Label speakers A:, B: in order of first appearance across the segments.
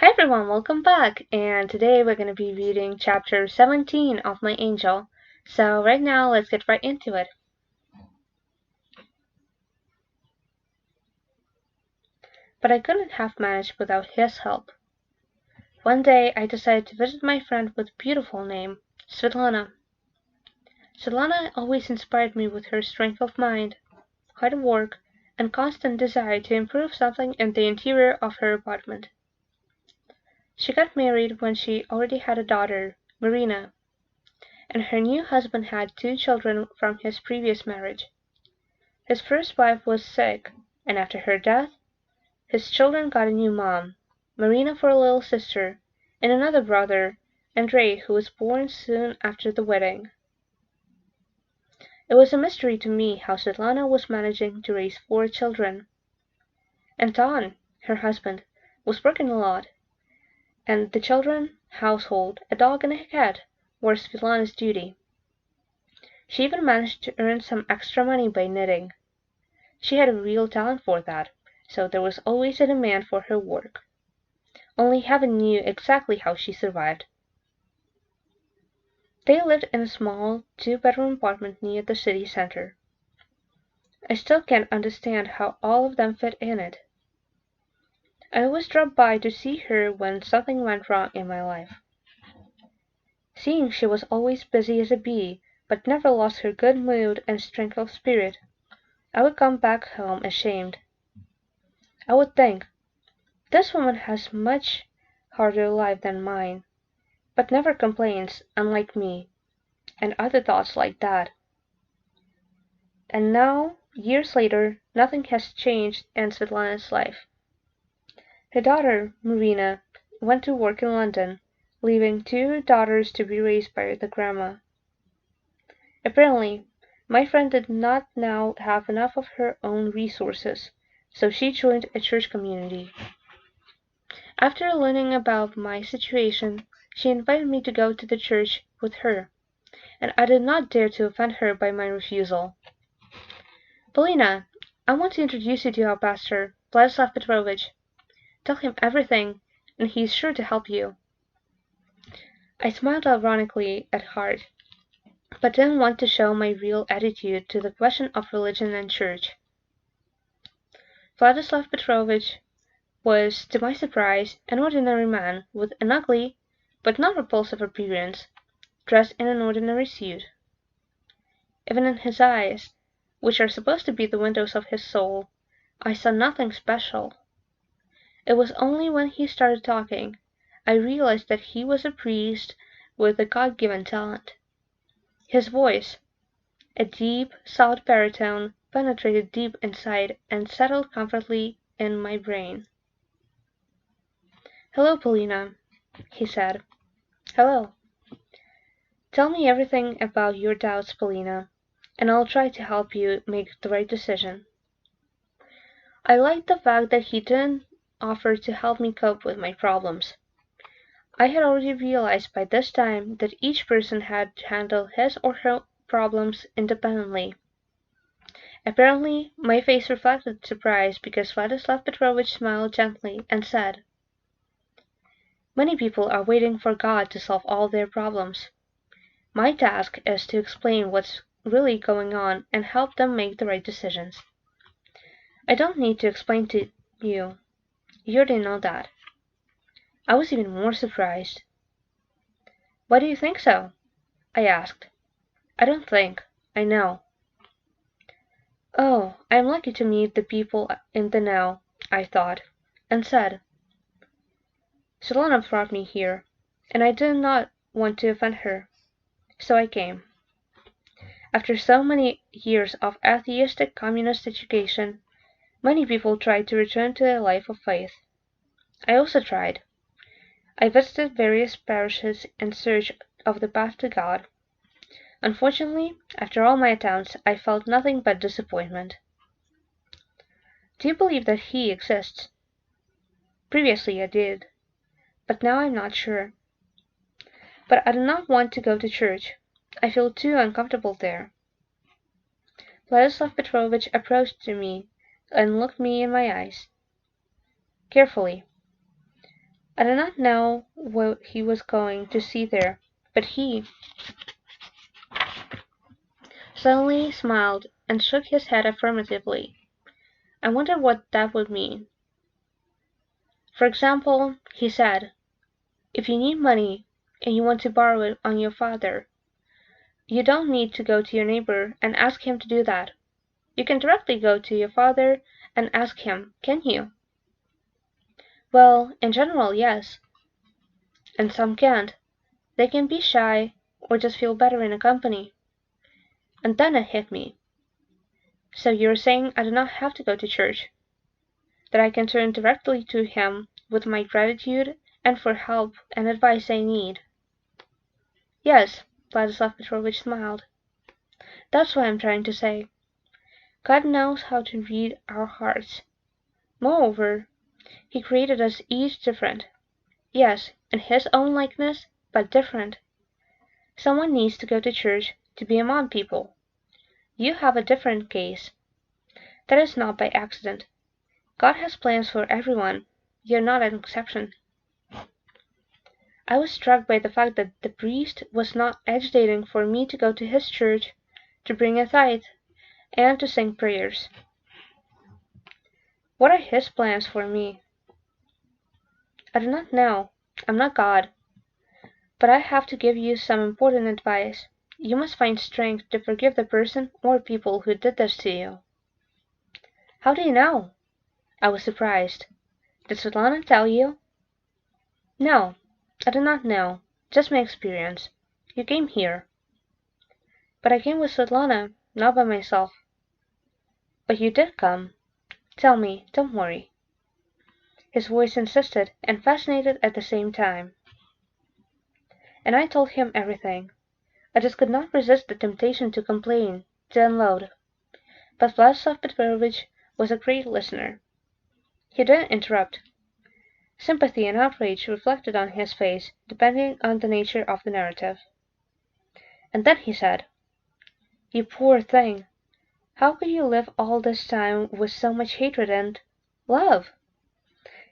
A: Hi everyone, welcome back. And today we're going to be reading chapter 17 of my Angel. So right now, let's get right into it. But I couldn't have managed without his help. One day I decided to visit my friend with a beautiful name, Svetlana. Svetlana always inspired me with her strength of mind, hard work, and constant desire to improve something in the interior of her apartment. She got married when she already had a daughter, Marina, and her new husband had two children from his previous marriage. His first wife was sick, and after her death, his children got a new mom, Marina for a little sister, and another brother, Andrei, who was born soon after the wedding. It was a mystery to me how Svetlana was managing to raise four children. Anton, her husband, was working a lot, and the children, household, a dog and a cat were Svetlana's duty. She even managed to earn some extra money by knitting. She had a real talent for that, so there was always a demand for her work. Only heaven knew exactly how she survived. They lived in a small, two-bedroom apartment near the city center. I still can't understand how all of them fit in it. I always dropped by to see her when something went wrong in my life. Seeing she was always busy as a bee, but never lost her good mood and strength of spirit, I would come back home ashamed. I would think, this woman has much harder life than mine, but never complains, unlike me, and other thoughts like that. And now, years later, nothing has changed in Svetlana's life. Her daughter, Marina, went to work in London, leaving two daughters to be raised by the grandma. Apparently, my friend did not now have enough of her own resources, so she joined a church community. After learning about my situation, she invited me to go to the church with her, and I did not dare to offend her by my refusal. Polina, I want to introduce you to our pastor, Vladislav Petrovich. Tell him everything, and he is sure to help you. I smiled ironically at heart, but didn't want to show my real attitude to the question of religion and church. Vladislav Petrovich was, to my surprise, an ordinary man with an ugly, but not repulsive appearance, dressed in an ordinary suit. Even in his eyes, which are supposed to be the windows of his soul, I saw nothing special. It was only when he started talking I realized that he was a priest with a God-given talent. His voice, a deep, soft baritone, penetrated deep inside and settled comfortably in my brain. "Hello, Polina," he said. "Hello. Tell me everything about your doubts, Polina, and I'll try to help you make the right decision." I liked the fact that he didn't offer to help me cope with my problems. I had already realized by this time that each person had to handle his or her problems independently. Apparently, my face reflected surprise because Vladislav Petrovich smiled gently and said, "Many people are waiting for God to solve all their problems. My task is to explain what's really going on and help them make the right decisions. I don't need to explain to you. You already know that." I was even more surprised. "Why do you think so?" I asked. "I don't think. I know." "Oh, I'm lucky to meet the people in the know," I thought, and said, "Solana brought me here, and I did not want to offend her, so I came." After so many years of atheistic communist education, many people tried to return to a life of faith. I also tried. I visited various parishes in search of the path to God. Unfortunately, after all my attempts, I felt nothing but disappointment. Do you believe that He exists? Previously I did, but now I'm not sure. But I do not want to go to church. I feel too uncomfortable there. Vladislav Petrovich approached me and looked me in my eyes, carefully. I did not know what he was going to see there, but he suddenly smiled and shook his head affirmatively. I wondered what that would mean. For example, he said, if you need money and you want to borrow it on your father, you don't need to go to your neighbor and ask him to do that. You can directly go to your father and ask him, can you? Well, in general, yes. And some can't. They can be shy or just feel better in a company. And then it hit me. So you're saying I do not have to go to church? That I can turn directly to him with my gratitude and for help and advice I need? Yes, Vladislav Petrovich smiled. That's what I'm trying to say. God knows how to read our hearts. Moreover, He created us each different. Yes, in His own likeness, but different. Someone needs to go to church to be among people. You have a different case. That is not by accident. God has plans for everyone. You're not an exception. I was struck by the fact that the priest was not agitating for me to go to his church, to bring a tithe, and to sing prayers. What are his plans for me? I do not know. I'm not God. But I have to give you some important advice. You must find strength to forgive the person or people who did this to you. How do you know? I was surprised. Did Svetlana tell you? No, I do not know. Just my experience. You came here. But I came with Svetlana, not by myself. But you did come. Tell me, don't worry. His voice insisted and fascinated at the same time. And I told him everything. I just could not resist the temptation to complain, to unload. But Vladislav Petrovich was a great listener. He didn't interrupt. Sympathy and outrage reflected on his face, depending on the nature of the narrative. And then he said, "You poor thing! How could you live all this time with so much hatred and love?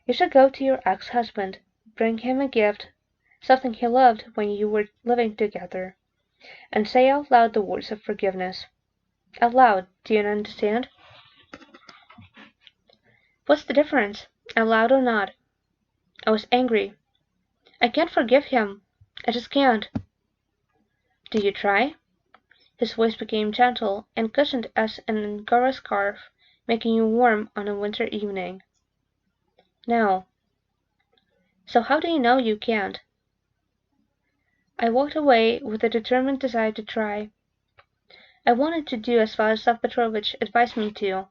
A: You should go to your ex-husband, bring him a gift, something he loved when you were living together, and say out loud the words of forgiveness. Out loud, do you understand?" What's the difference, out loud or not? I was angry. I can't forgive him. I just can't. Do you try? His voice became gentle and cushioned as an Angora scarf, making you warm on a winter evening. No. So how do you know you can't? I walked away with a determined desire to try. I wanted to do as Vladislav Petrovich advised me to,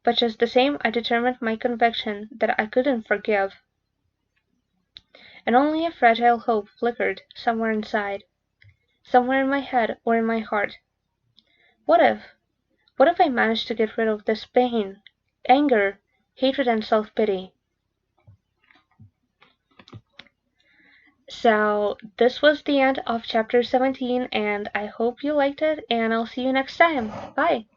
A: but just the same I determined my conviction that I couldn't forgive. And only a fragile hope flickered somewhere inside, somewhere in my head or in my heart. What if I managed to get rid of this pain, anger, hatred and self-pity? So this was the end of chapter 17 and I hope you liked it and I'll see you next time. Bye!